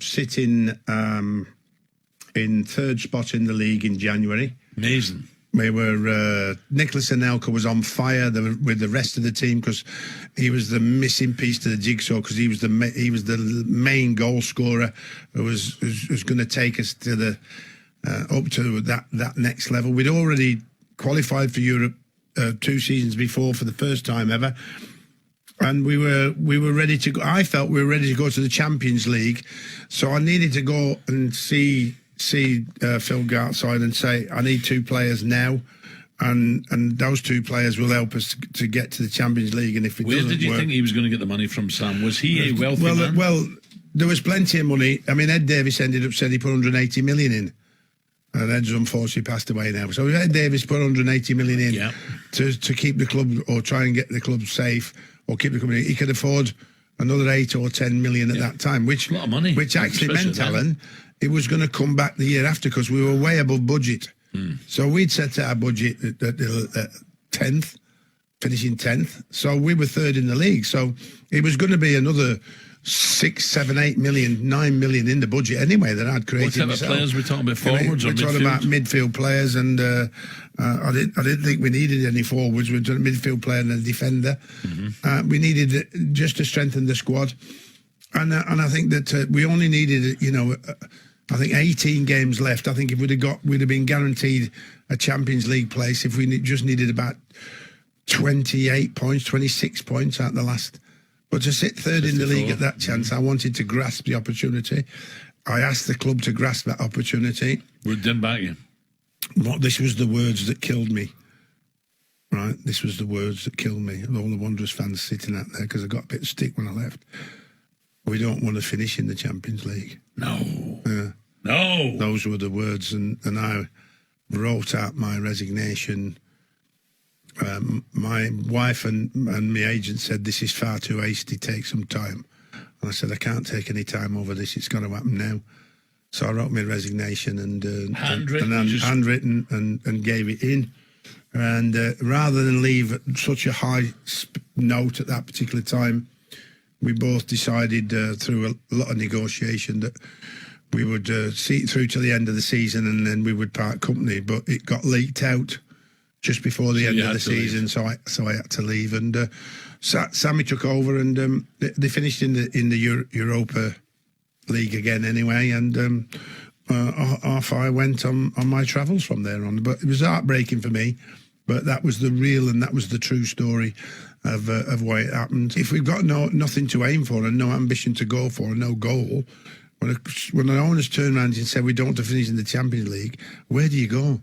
sitting in third spot in the league in January. Amazing. We were Nicholas Anelka was on fire with the rest of the team because he was the missing piece to the jigsaw, because he was the main goal scorer who was going to take us to the up to that next level. We'd already qualified for Europe 2 seasons before for the first time ever, and we were ready to go. I felt we were ready to go to the Champions League, so I needed to go and see Phil go outside and say, I need 2 players now, and those 2 players will help us to get to the Champions League. And if it Where doesn't did you work, think he was going to get the money from, Sam? Was he a wealthy man? Well, there was plenty of money. I mean, Ed Davis ended up saying he put 180 million in, and Ed's unfortunately passed away now. So Ed Davis put 180 million in to keep the club, or try and get the club safe, or keep the company. He could afford another 8 or 10 million at that time, which a lot of money, which actually meant, Alan, it was going to come back the year after, because we were way above budget. So we'd set our budget at 10th, finishing 10th. So we were 3rd in the league. So it was going to be another 6, 7, 8 million, 9 million in the budget anyway that I'd created myself. What type of players? We're talking about forwards or midfield? We're talking about midfield players, and I didn't think we needed any forwards. We were doing a midfield player and a defender. We needed just to strengthen the squad. And I think that we only needed, I think 18 games left. I think if we'd have been guaranteed a Champions League place if we just needed about 28 points, 26 points out the last. But to sit 3rd in the league at that chance, I wanted to grasp the opportunity. I asked the club to grasp that opportunity. We didn't back you. This was the words that killed me. Right, this was the words that killed me. All the Wanderers fans sitting out there, because I got a bit of stick when I left. We don't want to finish in the Champions League. No. No. Those were the words, and I wrote out my resignation. My wife and my agent said, this is far too hasty, take some time. And I said, I can't take any time over this, it's got to happen now. So I wrote my resignation and handwritten and gave it in. And rather than leave such a high note at that particular time, we both decided through a lot of negotiation that we would see it through to the end of the season, and then we would part company. But it got leaked out just before the end of the season, so I had to leave. And Sammy took over, and they finished in the Europa League again anyway. And off I went on my travels from there on. But it was heartbreaking for me. But that was the real and that was the true story of why it happened. If we've got nothing to aim for and no ambition to go for and no goal, when the owners turn around and say we don't want to finish in the Champions League, where do you go?